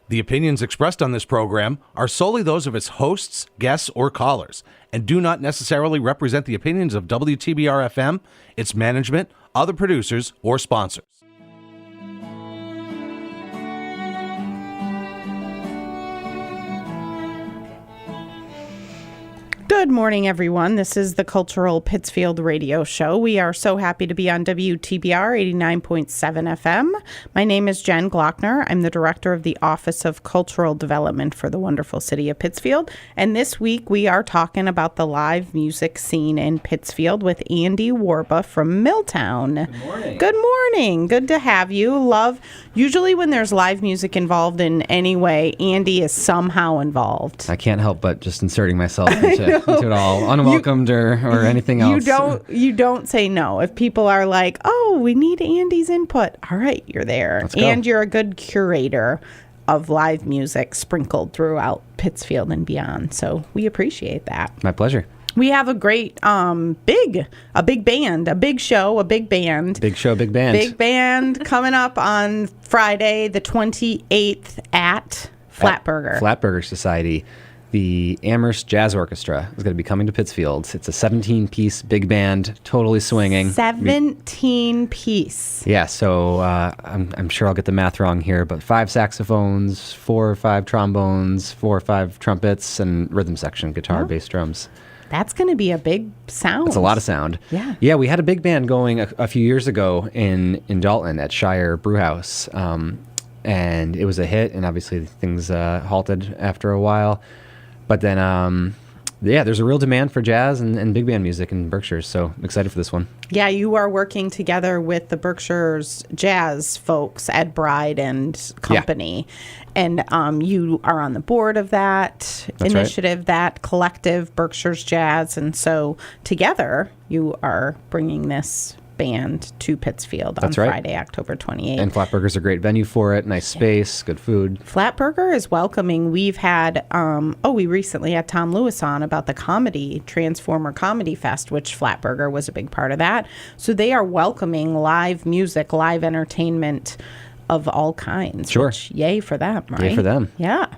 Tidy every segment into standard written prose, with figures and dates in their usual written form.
The opinions expressed on this program are solely those of its hosts, guests, or callers, and do not necessarily represent the opinions of WTBR-FM, its management, other producers, or sponsors. Good morning, everyone. This is the Cultural Pittsfield Radio Show. We are so happy to be on WTBR 89.7 FM. My name is Jen Glockner. I'm the director of the Office of Cultural Development for the wonderful city of Pittsfield. And this week we are talking about the live music scene in Pittsfield with Andy Wrba from Milltown. Good morning. Good morning. Good to have you. Usually when there's live music involved in any way, Andy is somehow involved. I can't help but just inserting myself into it all, unwelcomed or anything else. You don't say no. If people are like, oh, we need Andy's input, all right, you're there. Let's go. And you're a good curator of live music sprinkled throughout Pittsfield and beyond. So we appreciate that. My pleasure. We have a great, big band, a big show, a big band. Big show, big band. Big band coming up on Friday, the 28th at Flatburger. Flatburger Society. The Amherst Jazz Orchestra is going to be coming to Pittsfield. It's a 17-piece big band, totally swinging. 17-piece. Yeah, so I'm sure I'll get the math wrong here, but 5 saxophones, 4 or 5 trombones, 4 or 5 trumpets, and rhythm section, guitar, bass, drums. That's going to be a big sound. It's a lot of sound. Yeah. Yeah, we had a big band going a few years ago in Dalton at Shire Brewhouse, and it was a hit, and obviously things halted after a while. But then, there's a real demand for jazz and big band music in Berkshire, so I'm excited for this one. Yeah, you are working together with the Berkshire's jazz folks, Ed Bride and Company. Yeah. And you are on the board of that initiative, that collective, Berkshire's Jazz. And so together, you are bringing this band to Pittsfield on Friday, October 28th. And Flatburger's a great venue for it. Nice space, good food. Flatburger is welcoming. We've had, we recently had Tom Lewis on about the Transformer Comedy Fest, which Flatburger was a big part of that. So they are welcoming live music, live entertainment of all kinds. Sure. Which, yay for them, right? Yay for them. Yeah.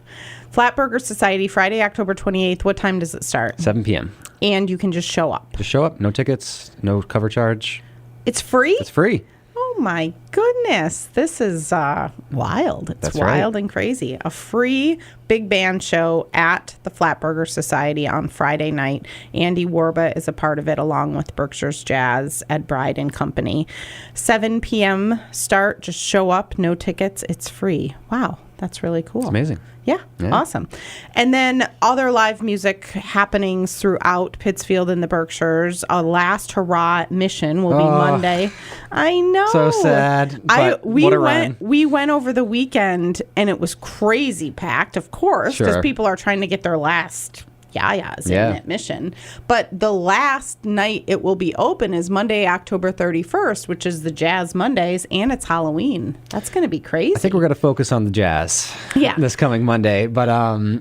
Flatburger Society, Friday, October 28th. What time does it start? 7 p.m. And you can just show up. Just show up. No tickets, no cover charge. It's free? It's free. Oh, my goodness. This is wild. It's wild and crazy. A free big band show at the Flatburger Society on Friday night. Andy Wrba is a part of it, along with Berkshire's Jazz, Ed Bride and Company. 7 p.m. start. Just show up. No tickets. It's free. Wow. That's really cool. It's amazing. Yeah, awesome. And then other live music happenings throughout Pittsfield and the Berkshires. Last Hurrah at Mission will be Monday. I know. So sad. We went over the weekend and it was crazy packed, of course, because people are trying to get their last yayas in at Mission. But the last night it will be open is Monday, October 31st, which is the Jazz Mondays, and it's Halloween. That's going to be crazy. I think we're going to focus on the jazz this coming Monday. But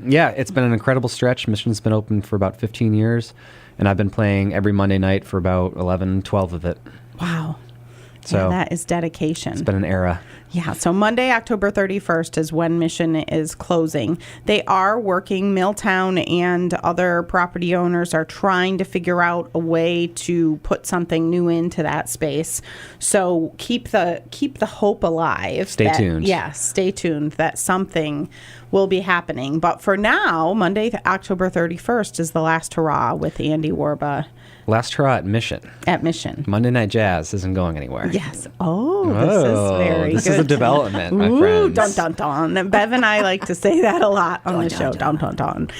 it's been an incredible stretch. Mission's been open for about 15 years, and I've been playing every Monday night for about 11, 12 of it. Wow. So that is dedication. It's been an era. Yeah, so Monday, October 31st is when Mission is closing. They are working. Milltown and other property owners are trying to figure out a way to put something new into that space. So keep the hope alive. Stay tuned. Yeah, stay tuned that something will be happening. But for now, Monday, October 31st is the last hurrah with Andy Wrba. Last hurrah at Mission. At Mission. Monday Night Jazz isn't going anywhere. Yes. This is very good. This is a development, my friends. Dun, dun, dun. Bev and I like to say that a lot on the show. Dun, dun, dun.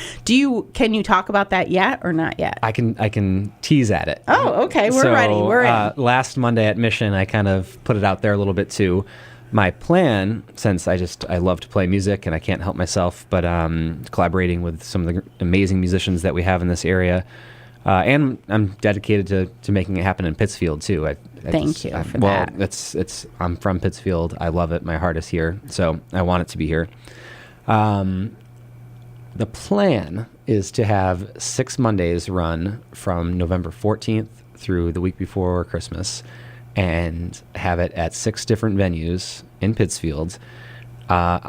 Can you talk about that yet or not yet? I can tease at it. Oh, okay. We're ready. We're in. Last Monday at Mission, I kind of put it out there a little bit too. My plan, since I love to play music and I can't help myself, but collaborating with some of the amazing musicians that we have in this area, and I'm dedicated to making it happen in Pittsfield too. Thank you for that. Well, I'm from Pittsfield. I love it. My heart is here, so I want it to be here. The plan is to have 6 Mondays run from November 14th through the week before Christmas, and have it at 6 different venues in Pittsfield.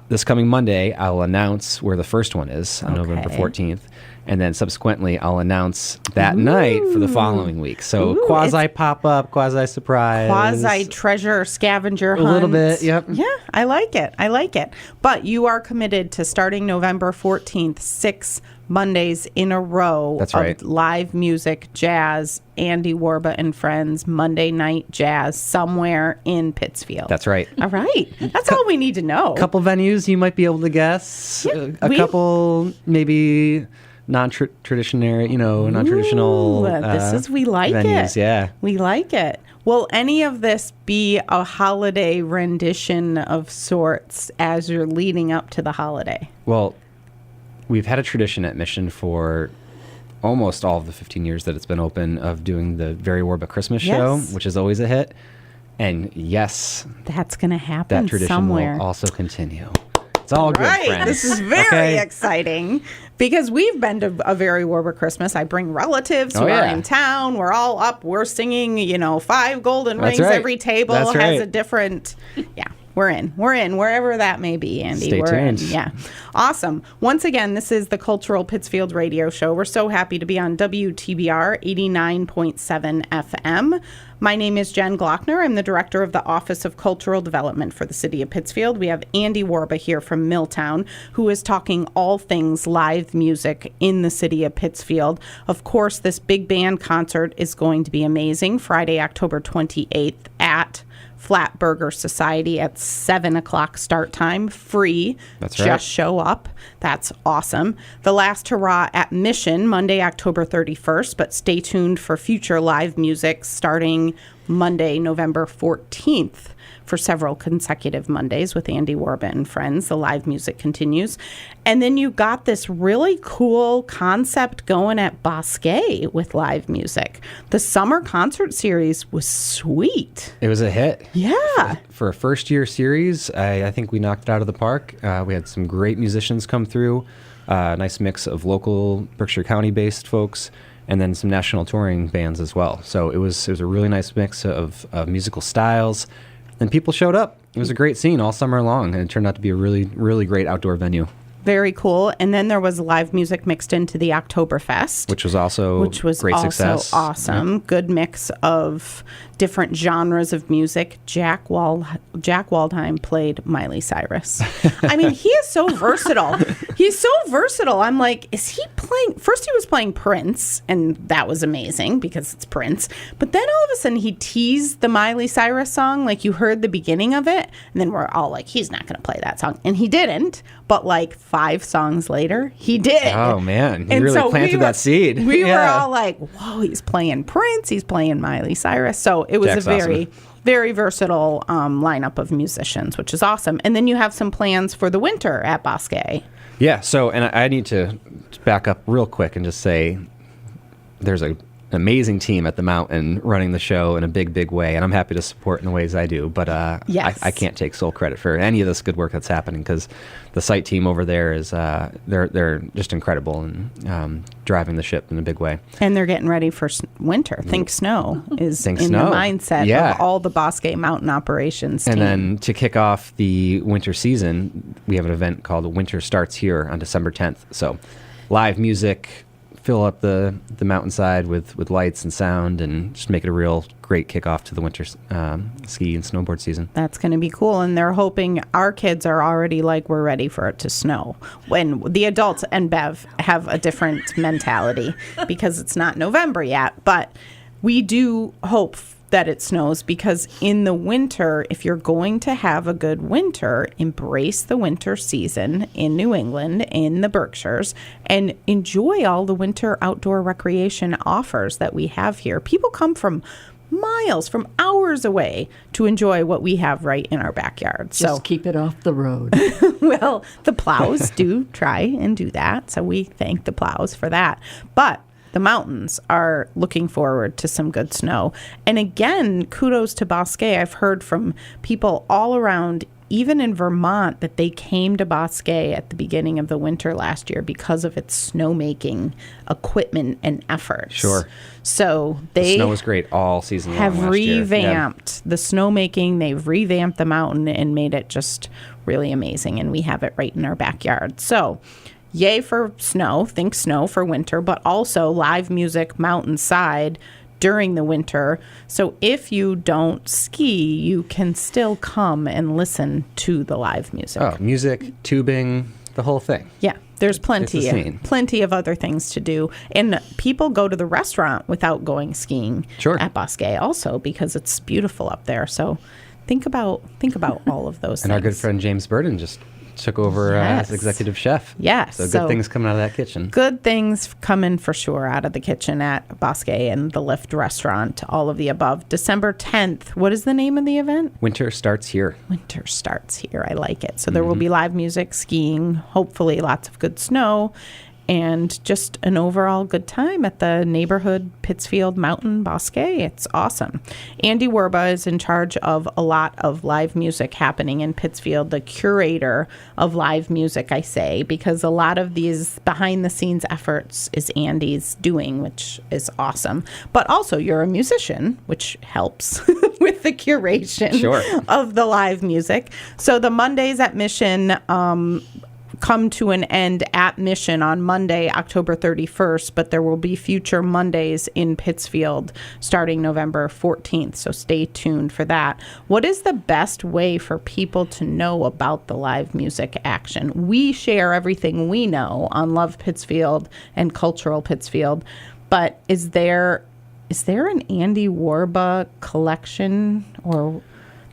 This coming Monday, I'll announce where the first one is on November Okay. 14th. And then subsequently, I'll announce that night for the following week. So quasi pop-up, quasi surprise. Quasi treasure scavenger hunt. A little bit, yep. Yeah, I like it. I like it. But you are committed to starting November 14th, 6 Mondays in a row That's of right. live music, jazz, Andy Wrba and Friends, Monday night jazz somewhere in Pittsfield. That's right. All right. That's all we need to know. Couple venues you might be able to guess. A couple maybe non-traditional, non-traditional we like venues. it. Yeah. We like it. Will any of this be a holiday rendition of sorts as you're leading up to the holiday? Well, we've had a tradition at Mission for almost all of the 15 years that it's been open of doing the Very Wrba Christmas show, Yes. which is always a hit. And yes, That's going to happen that tradition somewhere. will also continue. It's all good, Right. friends. This is very Okay? exciting because we've been to a Very Wrba Christmas. I bring relatives who Oh, are yeah. in town. We're all up. We're singing, 5 golden That's rings. right. Every table That's has right. a different, We're in, wherever that may be, Andy. Stay we're tuned. in. Yeah. Awesome. Once again, this is the Cultural Pittsfield Radio Show. We're so happy to be on WTBR 89.7 FM. My name is Jen Glockner. I'm the director of the Office of Cultural Development for the City of Pittsfield. We have Andy Wrba here from Milltown, who is talking all things live music in the City of Pittsfield. Of course, this big band concert is going to be amazing. Friday, October 28th at Flat Burger Society at 7 o'clock start time, free. That's right. Just show up. That's awesome. The Last Hurrah at Mission, Monday, October 31st, but stay tuned for future live music starting Monday, November 14th. For several consecutive Mondays with Andy Wrba and Friends. The live music continues. And then you got this really cool concept going at Bosque with live music. The summer concert series was sweet. It was a hit. Yeah. For a first-year series, I think we knocked it out of the park. We had some great musicians come through, a nice mix of local Berkshire County-based folks, and then some national touring bands as well. So it was a really nice mix of musical styles. And people showed up. It was a great scene all summer long, and it turned out to be a really, really great outdoor venue. Very cool. And then there was live music mixed into the Oktoberfest. Which was also great success. Awesome. Yeah. Good mix of different genres of music. Jack Waldheim played Miley Cyrus. I mean, he is so versatile. He's so versatile. I'm like, is he playing? First he was playing Prince, and that was amazing because it's Prince. But then all of a sudden he teased the Miley Cyrus song, like you heard the beginning of it, and then we're all like, he's not going to play that song. And he didn't. But like 5 songs later, he did. Oh, man. You And really so planted that seed. We were Yeah. all like, whoa, he's playing Prince, he's playing Miley Cyrus. So it was Jack's a very, awesome. very versatile lineup of musicians, which is awesome. And then you have some plans for the winter at Bosque. Yeah, so, and I need to back up real quick and just say there's an amazing team at the Mountain running the show in a big, big way, and I'm happy to support in the ways I do. But Yes. I can't take sole credit for any of this good work that's happening because the site team over there is they're just incredible and driving the ship in a big way. And they're getting ready for winter. Think snow is Think in snow. the mindset Yeah. of all the Bosque Mountain operations And team. then to kick off the winter season, we have an event called Winter Starts Here on December 10th. So live music, fill up the mountainside with lights and sound, and just make it a real great kickoff to the winter ski and snowboard season. That's going to be cool. And they're hoping our kids are already like, we're ready for it to snow. When the adults and Bev have a different mentality because it's not November yet. But we do hope that it snows because in the winter, if you're going to have a good winter, embrace the winter season in New England, in the Berkshires, and enjoy all the winter outdoor recreation offers that we have here. People come from miles, from hours away to enjoy what we have right in our backyard. Just keep it off the road. Well, the plows do try and do that, so we thank the plows for that. But the mountains are looking forward to some good snow. And again, kudos to Bosque. I've heard from people all around, even in Vermont, that they came to Bosque at the beginning of the winter last year because of its snowmaking equipment and efforts. Sure. So The they snow was great all season long have last year. Yeah. revamped the snowmaking. They've revamped the mountain and made it just really amazing, and we have it right in our backyard. So yay for snow, think snow for winter, but also live music mountainside during the winter. So if you don't ski, you can still come and listen to the live music. Oh, music, tubing, the whole thing. Yeah, there's It's the plenty of other things to do. And people go to the restaurant without going skiing at Bosque also because it's beautiful up there. So think about all of those And things. our good friend James Burden just took over as executive chef. Yes. So good things coming out of that kitchen. Good things coming for sure out of the kitchen at Bosque and the Lift restaurant, all of the above. December 10th. What is the name of the event? Winter starts here. Winter starts here. I like it. So there will be live music, skiing, hopefully lots of good snow, and just an overall good time at the neighborhood Pittsfield Mountain Bosque. It's awesome. Andy Wrba is in charge of a lot of live music happening in Pittsfield, the curator of live music, I say, because a lot of these behind-the-scenes efforts is Andy's doing, which is awesome. But also, you're a musician, which helps with the curation of the live music. So the Mondays at Mission come to an end at Mission on Monday, October 31st, but there will be future Mondays in Pittsfield starting November 14th, so stay tuned for that. What is the best way for people to know about the live music action? We share everything we know on Love Pittsfield and Cultural Pittsfield, but is there an Andy Wrba collection, or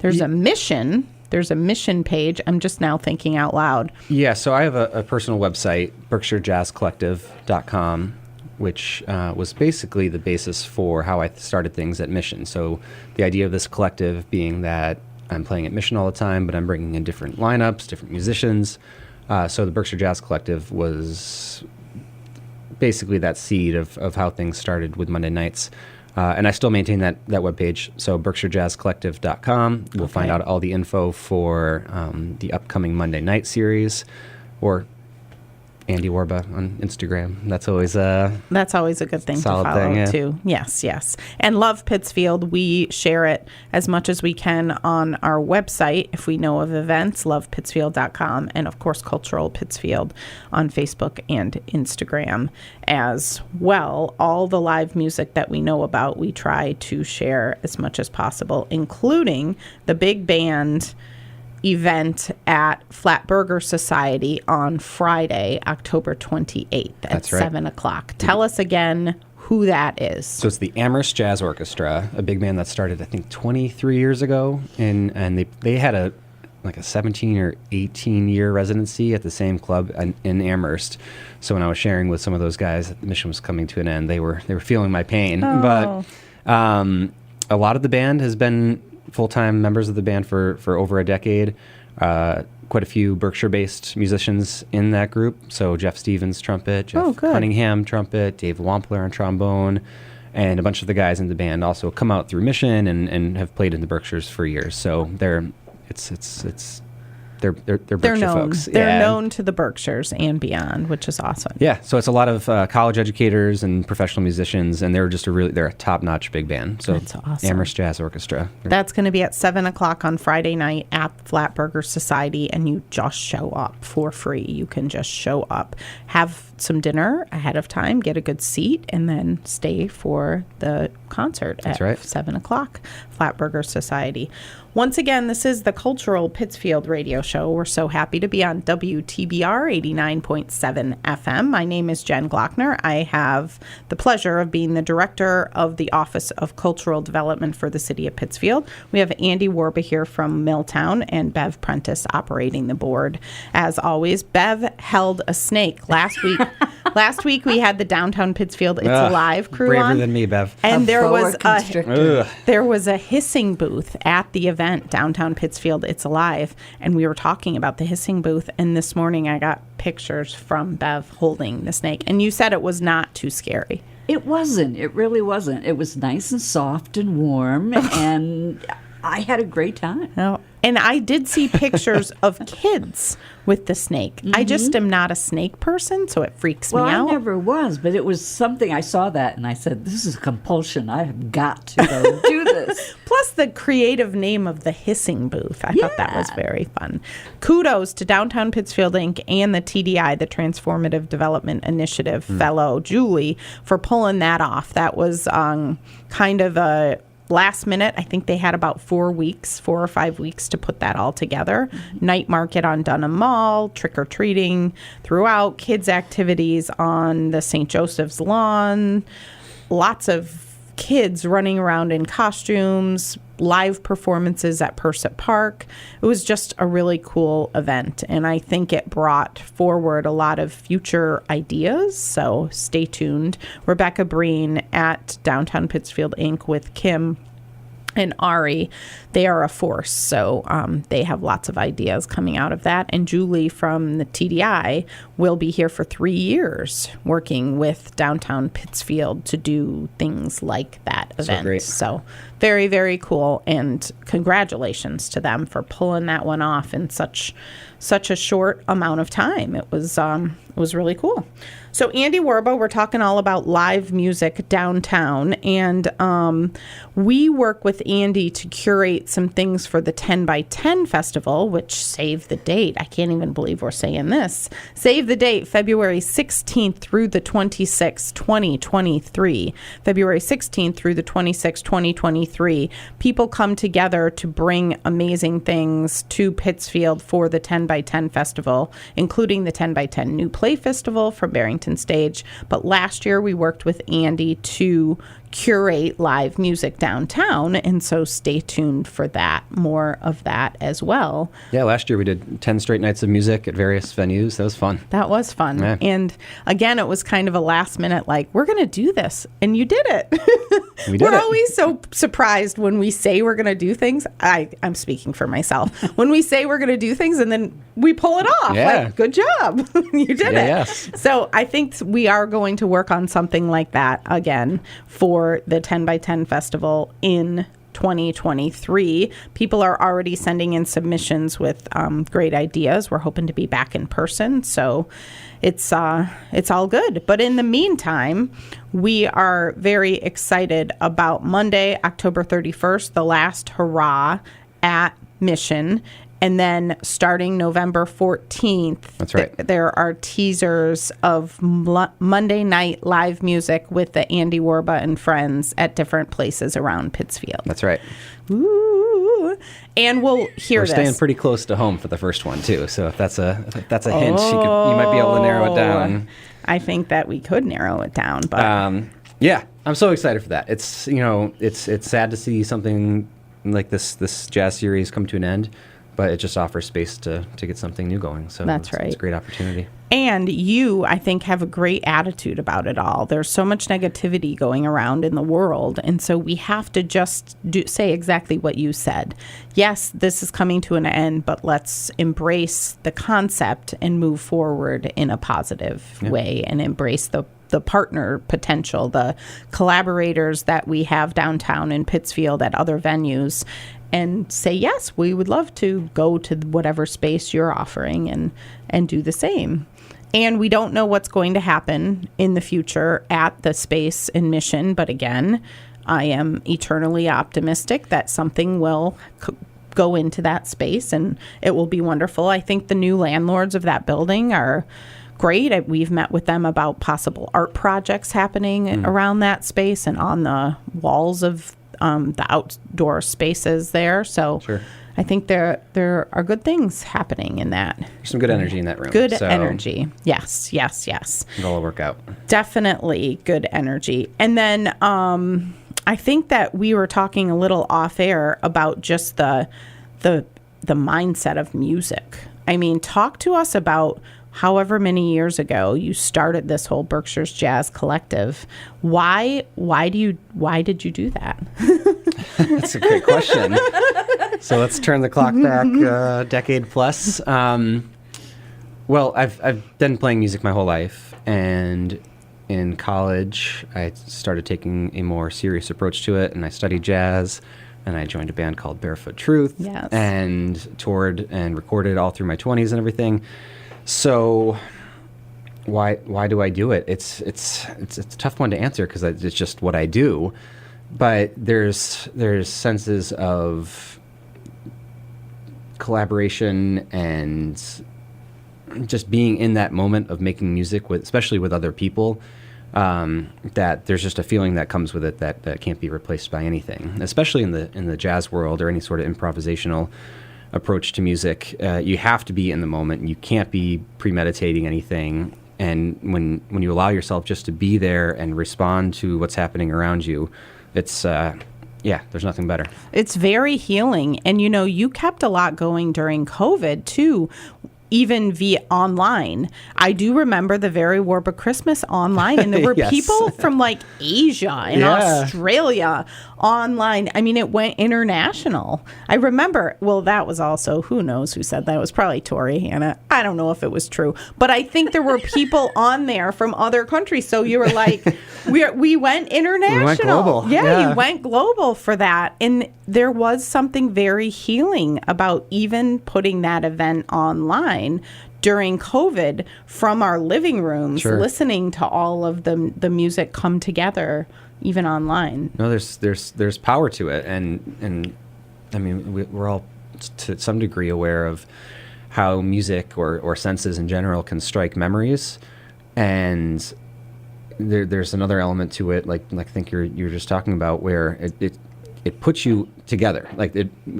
there's a mission? There's a mission page. I'm just now thinking out loud. Yeah, so I have a personal website, BerkshireJazzCollective.com, which was basically the basis for how I started things at Mission. So the idea of this collective being that I'm playing at Mission all the time, but I'm bringing in different lineups, different musicians. So the Berkshire Jazz Collective was basically that seed of how things started with Monday nights. And I still maintain that webpage. So BerkshireJazzCollective.com. You'll find out all the info for the upcoming Monday night series, or Andy Wrba on Instagram. That's always a good thing to follow too. Yes. And Love Pittsfield, we share it as much as we can on our website if we know of events, lovepittsfield.com, and of course Cultural Pittsfield on Facebook and Instagram as well. All the live music that we know about, we try to share as much as possible, including the big band event at Flat Burger Society on Friday, October 28th at 7 o'clock. Tell us again who that is. So it's the Amherst Jazz Orchestra, a big band that started, I think, 23 years ago. And they had a 17 or 18 year residency at the same club in Amherst. So when I was sharing with some of those guys that the mission was coming to an end, they were feeling my pain. Oh. But a lot of the band has been full-time members of the band for over a decade. Quite a few Berkshire-based musicians in that group. So Jeff Stevens, trumpet, Jeff Cunningham, trumpet, Dave Wampler on trombone, and a bunch of the guys in the band also come out through Mission and have played in the Berkshires for years. So they're Berkshire known. folks. They're known to the Berkshires and beyond, which is awesome. Yeah, so it's a lot of college educators and professional musicians, and they're a top-notch big band. So that's awesome. Amherst Jazz Orchestra. That's going to be at 7 o'clock on Friday night at Flat Burger Society, and you just show up for free. You can just show up, have some dinner ahead of time, get a good seat, and then stay for the concert at 7 o'clock, Flat Burger Society. Once again, this is the Cultural Pittsfield radio show. We're so happy to be on WTBR 89.7 FM. My name is Jen Glockner. I have the pleasure of being the director of the Office of Cultural Development for the City of Pittsfield. We have Andy Wrba here from Milltown and Bev Prentice operating the board. As always, Bev held a snake last week. Last week we had the Downtown Pittsfield It's Alive crew braver on. Than me, Bev. And there was a hissing booth at the event, Downtown Pittsfield It's Alive, and we were talking about the hissing booth, and this morning I got pictures from Bev holding the snake, and you said it was not too scary. It wasn't. It really wasn't. It was nice and soft and warm, and I had a great time. Oh, and I did see pictures of kids with the snake. I just am not a snake person, so it freaks me out. I never was, but it was something. I saw that and I said, this is a compulsion. I have got to go do this. Plus the creative name of the hissing booth. I thought that was very fun. Kudos to Downtown Pittsfield Inc. and the TDI, the Transformative Development Initiative fellow, Julie, for pulling that off. That was kind of a last minute. I think they had about 4 or 5 weeks to put that all together. Night market on Dunham Mall, trick-or-treating throughout, kids' activities on the St. Joseph's lawn, lots of kids running around in costumes, live performances at Persit Park. It was just a really cool event, and I think it brought forward a lot of future ideas, so stay tuned. Rebecca Breen at Downtown Pittsfield Inc. with Kim and Ari, they are a force, so they have lots of ideas coming out of that. And Julie from the TDI will be here for 3 years working with Downtown Pittsfield to do things like that event. great. So very, very cool, and congratulations to them for pulling that one off in such a short amount of time. It was really cool. So Andy Wrba, we're talking all about live music downtown, and we work with Andy to curate some things for the 10 by 10 festival, which save the date. I can't even believe we're saying this. Save the date, February 16th through the 26th, 2023. February 16th through the 26th, 2023. People come together to bring amazing things to Pittsfield for the 10 by 10 festival, including the 10 by 10 New Play Festival from Barrington Stage. But last year we worked with Andy to curate live music downtown, and so stay tuned for that. More of that as well. Yeah, last year we did 10 straight nights of music at various venues. That was fun. That was fun. Yeah. And again, it was kind of a last minute, like, we're going to do this. And you did it. We did We're it. always so surprised when we say we're going to do things. I'm speaking for myself. When we say we're going to do things and then we pull it off. Yeah. Like, good job. You did it. Yes. So I think we are going to work on something like that again for the 10 by 10 festival in 2023. People are already sending in submissions with great ideas. We're hoping to be back in person, so it's all good. But in the meantime, we are very excited about Monday, October 31st, the last hurrah at Mission. And then starting November 14th, That's right. There are teasers of Monday night live music with the Andy Wrba and friends at different places around Pittsfield. That's right. Ooh. And we'll hear We're this. staying pretty close to home for the first one too. So if that's a hint, you might be able to narrow it down. I think that we could narrow it down, but Yeah, I'm so excited for that. It's it's sad to see something like this jazz series come to an end, but it just offers space to get something new going. So That's right. It's a great opportunity. And you, I think, have a great attitude about it all. There's so much negativity going around in the world, and so we have to just say exactly what you said. Yes, this is coming to an end, but let's embrace the concept and move forward in a positive way, and embrace the partner potential, the collaborators that we have downtown in Pittsfield at other venues, and say, yes, we would love to go to whatever space you're offering and do the same. And we don't know what's going to happen in the future at the space in Mission, but again, I am eternally optimistic that something will go into that space and it will be wonderful. I think the new landlords of that building are great. We've met with them about possible art projects happening around that space and on the walls of the outdoor spaces there. So Sure. I think there are good things happening in that. There's some good energy in that room. Good so energy. Yes. It'll all work out. Definitely good energy. And then I think that we were talking a little off air about just the mindset of music. I mean, talk to us about however many years ago you started this whole Berkshire's Jazz Collective. Why did you do that? That's a great question. So let's turn the clock back a decade plus. Well, I've been playing music my whole life, and in college I started taking a more serious approach to it, and I studied jazz. and I joined a band called Barefoot Truth. Yes. And toured and recorded all through my 20s and everything. So why do I do it? It's a tough one to answer because it's just what I do. But there's senses of collaboration and just being in that moment of making music especially with other people, that there's just a feeling that comes with it that can't be replaced by anything, especially in the jazz world or any sort of improvisational approach to music. You have to be in the moment. You can't be premeditating anything. And when you allow yourself just to be there and respond to what's happening around you, it's there's nothing better. It's very healing. And, you kept a lot going during COVID, too, even via online. I do remember the Very Wrba Christmas online, and there were Yes. people from, Asia and Australia online. I mean, it went international. I remember, that was also, who knows who said that? It was probably Tori Hannah. I don't know if it was true. But I think there were people on there from other countries. So you were like, we went international. We went global. Yeah, you went global for that. And there was something very healing about even putting that event online during COVID from our living rooms, Sure. listening to all of the music come together, even online. No, there's power to it, and I mean we're all to some degree aware of how music or senses in general can strike memories, and there's another element to it, like I think you're just talking about, where it puts you together.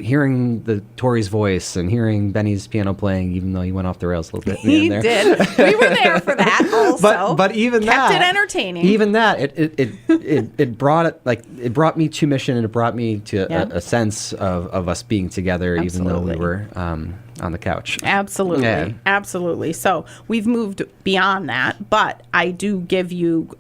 Hearing the Tori's voice and hearing Benny's piano playing, even though he went off the rails a little bit. He did. We were there for that also. But even kept that, it entertaining. Even that, it brought me to Mission, and it brought me to a sense of us being together, even though we were on the couch. Absolutely. Yeah. Absolutely. So we've moved beyond that, but I do give you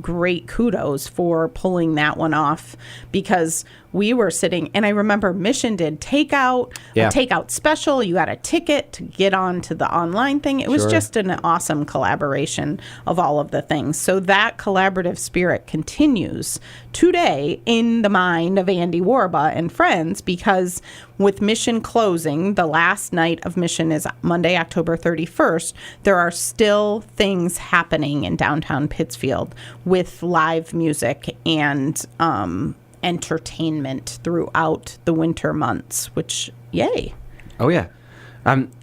great kudos for pulling that one off, because we were sitting, and I remember Mission did takeout, a takeout special. You got a ticket to get on to the online thing. It was Sure. just an awesome collaboration of all of the things. So that collaborative spirit continues today in the mind of Andy Wrba and friends, because with Mission closing, the last night of Mission is Monday, October 31st. There are still things happening in downtown Pittsfield with live music and entertainment throughout the winter months, which, yay. Oh, yeah.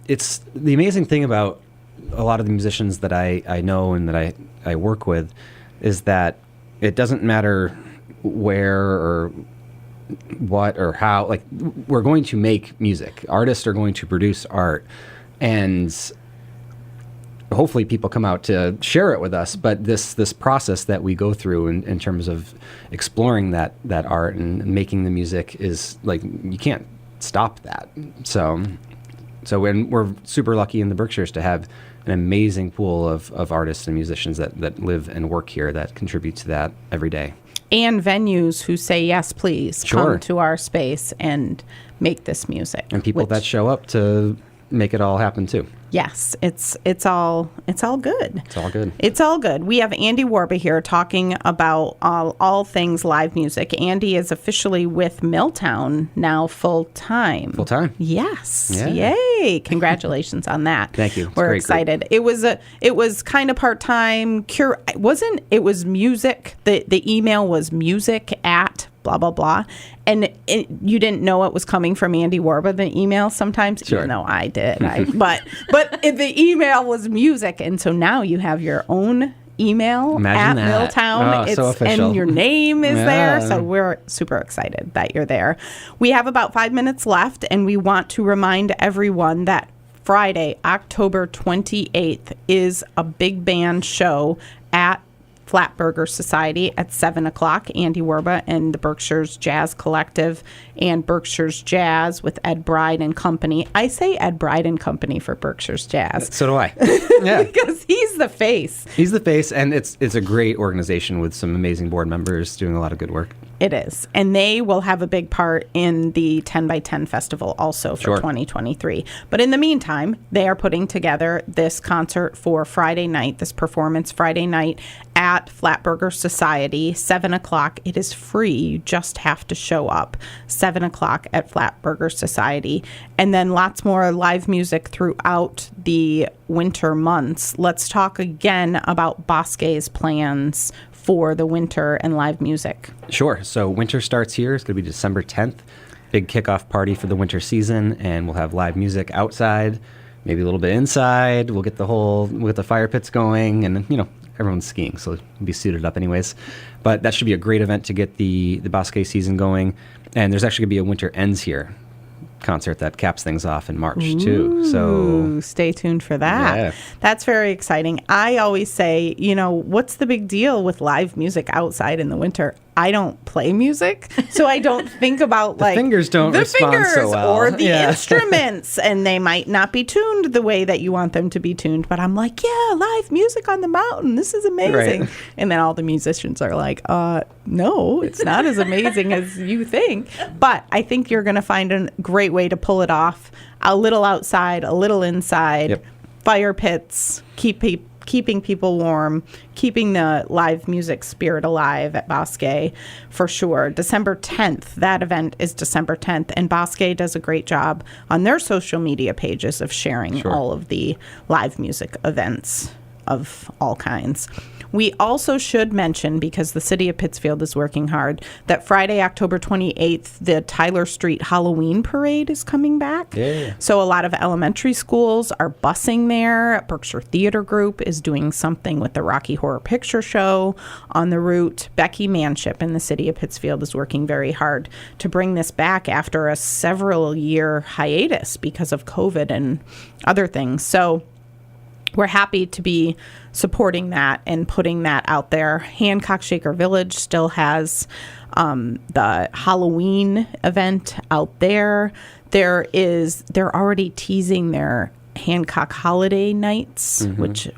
It's the amazing thing about a lot of the musicians that I know and that I work with is that it doesn't matter where or what or how. We're going to make music. Artists are going to produce art. And hopefully people come out to share it with us, but this process that we go through in terms of exploring that art and making the music is you can't stop that. So we're super lucky in the Berkshires to have an amazing pool of artists and musicians that live and work here that contribute to that every day. And venues who say, yes, please, Sure. come to our space and make this music. And people that show up to make it all happen too. Yes, it's all good. It's all good. It's all good. We have Andy Wrba here talking about all things live music. Andy is officially with Milltown now full time. Full time. Yes. Yeah. Yay. Congratulations on that. Thank you. It's We're great excited. It was kind of part-time. It was music. The email was music at blah, blah, blah. And you didn't know it was coming from Andy Wrba, the email sometimes, Sure. even though I did. But the email was music. And so now you have your own email Imagine at that. Milltown. Oh, so official. And your name is there. Yeah. So we're super excited that you're there. We have about 5 minutes left, and we want to remind everyone that Friday, October 28th, is a big band show at Flatburger Society at 7 o'clock. Andy Wrba and the Berkshires Jazz Collective and Berkshires Jazz with Ed Bride and Company. I say Ed Bride and Company for Berkshires Jazz. So do I. Yeah. Because he's the face. He's the face, and it's a great organization with some amazing board members doing a lot of good work. It is. And they will have a big part in the 10 by 10 festival also for Sure. 2023. But in the meantime, they are putting together this concert for Friday night, this performance Friday night at Flatburger Society, 7 o'clock. It is free. You just have to show up. 7 o'clock at Flatburger Society. And then lots more live music throughout the winter months. Let's talk again about Bosque's plans for the winter and live music. Sure. So winter starts here. It's going to be December 10th. Big kickoff party for the winter season, and we'll have live music outside, maybe a little bit inside. We'll get the fire pits going, and everyone's skiing, so we'll be suited up anyways. But that should be a great event to get the Bosque season going. And there's actually going to be a Winter Ends Here concert that caps things off in March too. So stay tuned for that. Yeah. That's very exciting. I always say, what's the big deal with live music outside in the winter? I don't play music, so I don't think about the fingers don't respond so well. Or the instruments, and they might not be tuned the way that you want them to be tuned. But I'm like, yeah, live music on the mountain. This is amazing. Right. And then all the musicians are like, no, it's not as amazing as you think. But I think you're going to find a great way to pull it off. A little outside, a little inside, Yep. Fire pits, keeping people warm, keeping the live music spirit alive at Bosque for sure. December 10th, that event is December 10th, and Bosque does a great job on their social media pages of sharing Sure. all of the live music events of all kinds. We also should mention, because the city of Pittsfield is working hard, that Friday, October 28th, the Tyler Street Halloween Parade is coming back. Yeah. So a lot of elementary schools are busing there. Berkshire Theater Group is doing something with the Rocky Horror Picture Show on the route. Becky Manship in the city of Pittsfield is working very hard to bring this back after a several-year hiatus because of COVID and other things. So we're happy to be supporting that and putting that out there. Hancock Shaker Village still has the Halloween event out there. They're already teasing their Hancock holiday nights, which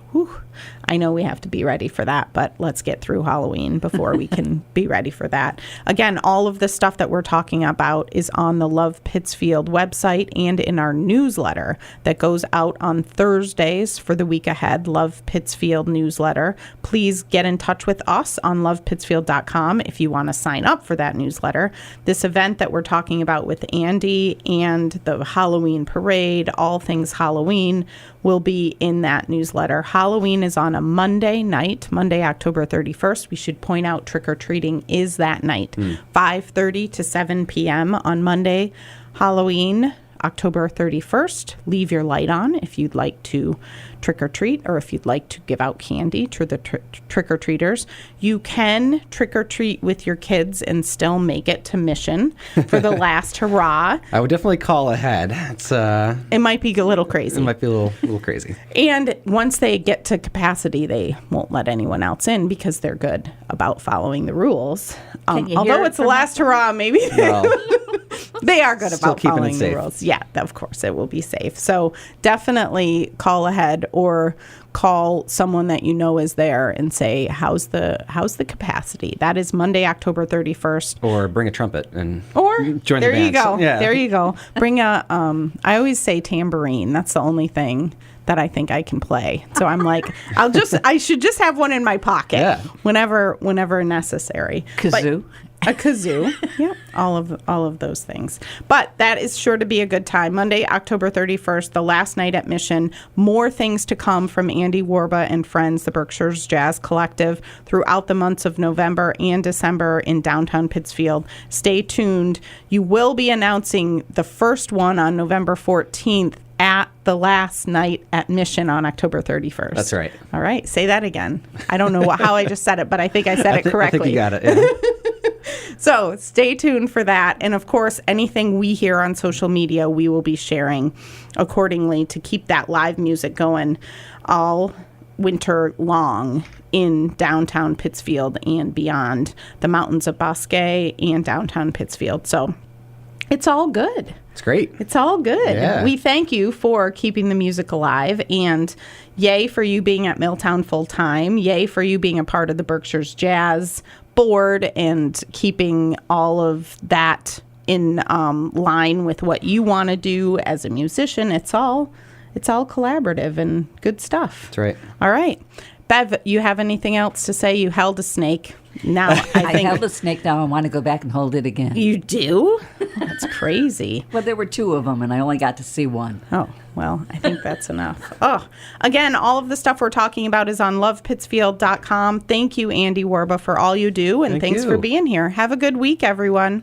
I know we have to be ready for that, but let's get through Halloween before we can be ready for that. Again, all of the stuff that we're talking about is on the Love Pittsfield website and in our newsletter that goes out on Thursdays for the week ahead, Love Pittsfield newsletter. Please get in touch with us on lovepittsfield.com if you want to sign up for that newsletter. This event that we're talking about with Andy and the Halloween parade, all things Halloween, will be in that newsletter. Halloween is on a Monday night, Monday, October 31st. We should point out trick-or-treating is that night, 5:30 to 7 p.m. on Monday, Halloween, October 31st. Leave your light on if you'd like to trick-or-treat or if you'd like to give out candy to the trick-or-treaters. You can trick-or-treat with your kids and still make it to Mission for the last hurrah. I would definitely call ahead. It might be a little crazy. It might be a little crazy. And once they get to capacity, they won't let anyone else in because they're good about following the rules. Can you Although hear it's the from last hurrah, maybe Well, they are good Still about keeping it following the safe. rules. Yeah, of course, it will be safe. So definitely call ahead or call someone that you know is there and say, how's the capacity? That is Monday, October 31st. or bring a trumpet and Or join there the you band. go. Yeah. There you go. Bring a I always say tambourine. That's the only thing that I think I can play. So I'm like, I should just have one in my pocket Yeah. whenever necessary. Kazoo. A kazoo. Yeah, all of those things. But that is sure to be a good time. Monday, October 31st, the last night at Mission. More things to come from Andy Wrba and friends, the Berkshire's Jazz Collective, throughout the months of November and December in downtown Pittsfield. Stay tuned. You will be announcing the first one on November 14th at the last night at Mission on October 31st. That's right. All right, say that again. I don't know how I just said it, but I think I said it correctly. I think you got it. Yeah. So stay tuned for that. And of course, anything we hear on social media, we will be sharing accordingly to keep that live music going all winter long in downtown Pittsfield and beyond the mountains of Bosque and downtown Pittsfield. So it's all good. It's great. It's all good. Yeah. We thank you for keeping the music alive, and yay for you being at Milltown full time. Yay for you being a part of the Berkshire's Jazz board and keeping all of that in line with what you want to do as a musician. It's all collaborative and good stuff. That's right. All right. Bev, you have anything else to say? You held a snake. Now I think held a snake. Now I want to go back and hold it again. you do? That's crazy. Well, there were two of them, and I only got to see one. Oh, well, I think that's enough. Oh, again, all of the stuff we're talking about is on lovepittsfield.com. Thank you, Andy Wrba, for all you do, and Thank thanks you. for being here. Have a good week, everyone.